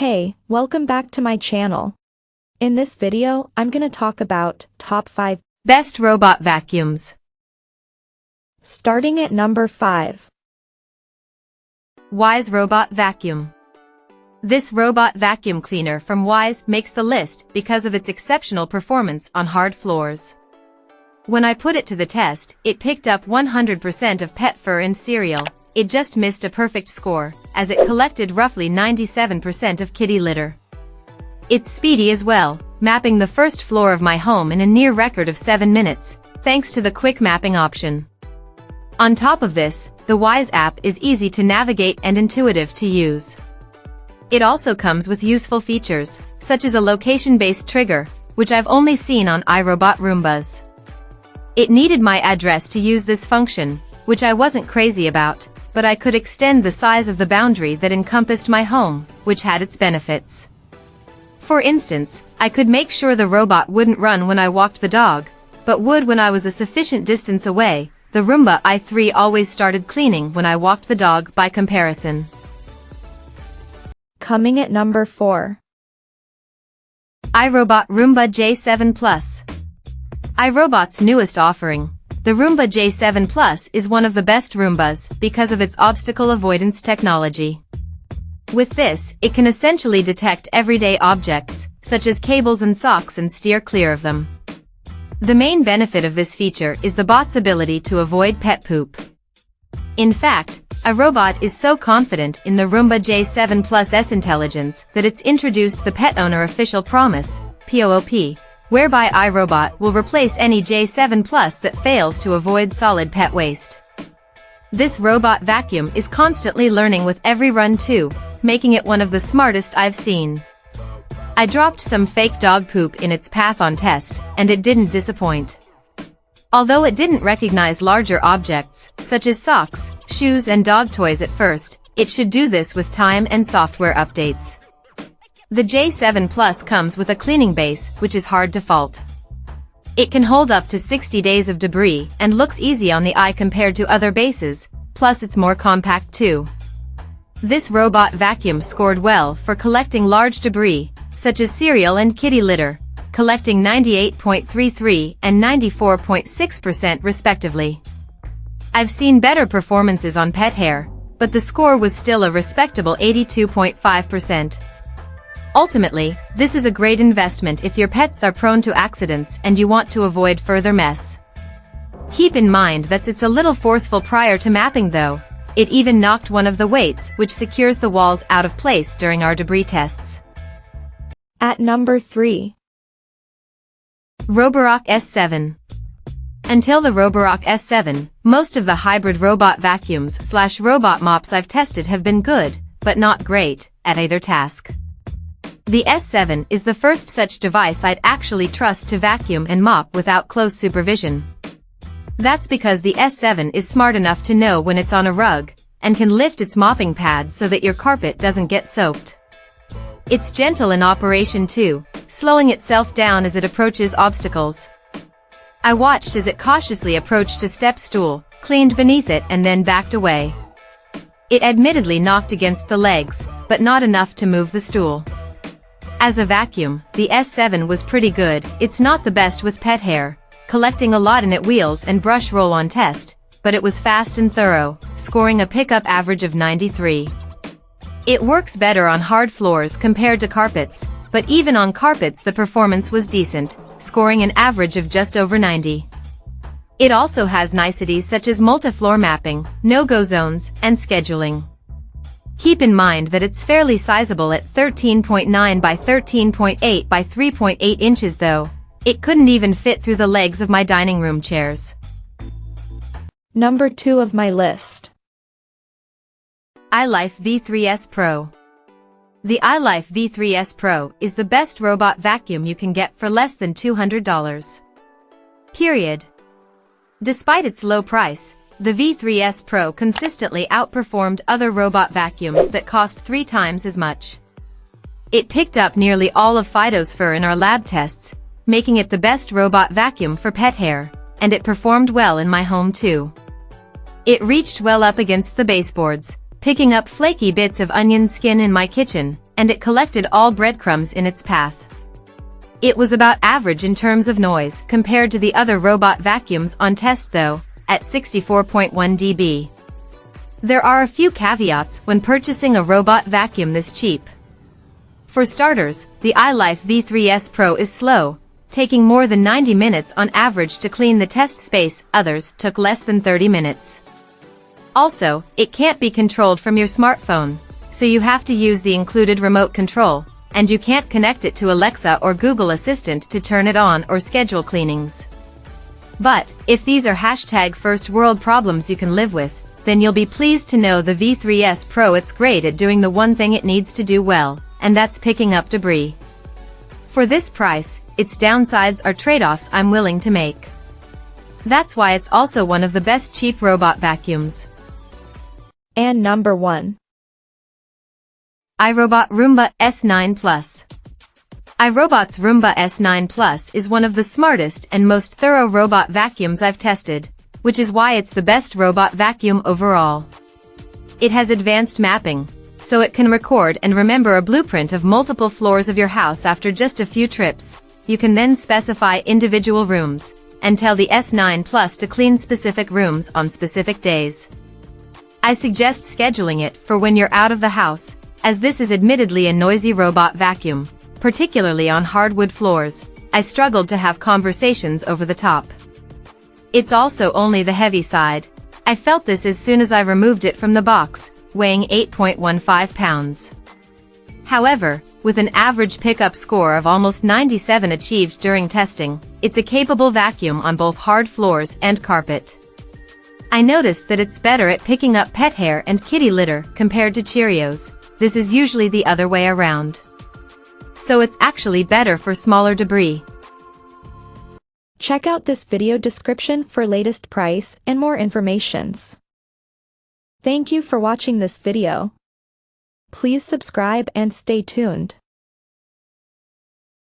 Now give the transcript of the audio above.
Hey, welcome back to my channel. In this video, I'm gonna talk about top 5 best robot vacuums. Starting at number 5. Wyze Robot Vacuum. This robot vacuum cleaner from Wyze makes the list because of its exceptional performance on hard floors. When I put it to the test, it picked up 100% of pet fur and cereal. It just missed a perfect score, as it collected roughly 97% of kitty litter. It's speedy as well, mapping the first floor of my home in a near record of 7 minutes, thanks to the quick mapping option. On top of this, the Wyze app is easy to navigate and intuitive to use. It also comes with useful features, such as a location-based trigger, which I've only seen on IRobot Roombas. It needed my address to use this function, which I wasn't crazy about, but I could extend the size of the boundary that encompassed my home, which had its benefits. For instance, I could make sure the robot wouldn't run when I walked the dog, but would when I was a sufficient distance away. The Roomba i3 always started cleaning when I walked the dog by comparison. Coming at number 4. IRobot Roomba J7 Plus. iRobot's newest offering, the Roomba J7 Plus, is one of the best Roombas because of its obstacle avoidance technology. With this, it can essentially detect everyday objects, such as cables and socks, and steer clear of them. The main benefit of this feature is the bot's ability to avoid pet poop. In fact, iRobot is so confident in the Roomba J7 Plus' intelligence that it's introduced the Pet Owner Official Promise, POOP, whereby iRobot will replace any J7 Plus that fails to avoid solid pet waste. This robot vacuum is constantly learning with every run too, making it one of the smartest I've seen. I dropped some fake dog poop in its path on test, and it didn't disappoint. Although it didn't recognize larger objects, such as socks, shoes and dog toys at first, it should do this with time and software updates. The J7 Plus comes with a cleaning base, which is hard to fault. It can hold up to 60 days of debris and looks easy on the eye compared to other bases, plus it's more compact too. This robot vacuum scored well for collecting large debris, such as cereal and kitty litter, collecting 98.33% and 94.6% respectively. I've seen better performances on pet hair, but the score was still a respectable 82.5%. Ultimately, this is a great investment if your pets are prone to accidents and you want to avoid further mess. Keep in mind that it's a little forceful prior to mapping though. It even knocked one of the weights which secures the walls out of place during our debris tests. At number 3. Roborock S7. Until the Roborock S7, most of the hybrid robot vacuums/robot mops I've tested have been good, but not great, at either task. The S7 is the first such device I'd actually trust to vacuum and mop without close supervision. That's because the S7 is smart enough to know when it's on a rug, and can lift its mopping pad so that your carpet doesn't get soaked. It's gentle in operation too, slowing itself down as it approaches obstacles. I watched as it cautiously approached a step stool, cleaned beneath it and then backed away. It admittedly knocked against the legs, but not enough to move the stool. As a vacuum, the S7 was pretty good. It's not the best with pet hair, collecting a lot in its wheels and brush roll-on test, but it was fast and thorough, scoring a pickup average of 93. It works better on hard floors compared to carpets, but even on carpets the performance was decent, scoring an average of just over 90. It also has niceties such as multi-floor mapping, no-go zones, and scheduling. Keep in mind that it's fairly sizable at 13.9 by 13.8 by 3.8 inches though. It couldn't even fit through the legs of my dining room chairs. Number 2 of my list. iLife V3S Pro. The iLife V3S Pro is the best robot vacuum you can get for less than $200. Period. Despite its low price, the V3S Pro consistently outperformed other robot vacuums that cost 3 times as much. It picked up nearly all of Fido's fur in our lab tests, making it the best robot vacuum for pet hair, and it performed well in my home too. It reached well up against the baseboards, picking up flaky bits of onion skin in my kitchen, and it collected all breadcrumbs in its path. It was about average in terms of noise compared to the other robot vacuums on test though, at 64.1 dB. There are a few caveats when purchasing a robot vacuum this cheap. For starters, the iLife V3S Pro is slow, taking more than 90 minutes on average to clean the test space, others took less than 30 minutes. Also, it can't be controlled from your smartphone, so you have to use the included remote control, and you can't connect it to Alexa or Google Assistant to turn it on or schedule cleanings. But, if these are #first world problems you can live with, then you'll be pleased to know the V3S Pro it's great at doing the one thing it needs to do well, and that's picking up debris. For this price, its downsides are trade-offs I'm willing to make. That's why it's also one of the best cheap robot vacuums. And number 1. IRobot Roomba S9 Plus. iRobot's Roomba S9 Plus is one of the smartest and most thorough robot vacuums I've tested, which is why it's the best robot vacuum overall. It has advanced mapping, so it can record and remember a blueprint of multiple floors of your house after just a few trips. You can then specify individual rooms, and tell the S9 Plus to clean specific rooms on specific days. I suggest scheduling it for when you're out of the house, as this is admittedly a noisy robot vacuum, particularly on hardwood floors. I struggled to have conversations over the top. It's also only the heavy side. I felt this as soon as I removed it from the box, weighing 8.15 pounds. However, with an average pickup score of almost 97 achieved during testing, it's a capable vacuum on both hard floors and carpet. I noticed that it's better at picking up pet hair and kitty litter compared to Cheerios. This is usually the other way around. So it's actually better for smaller debris. Check out this video description for latest price and more informations. Thank you for watching this video. Please subscribe and stay tuned.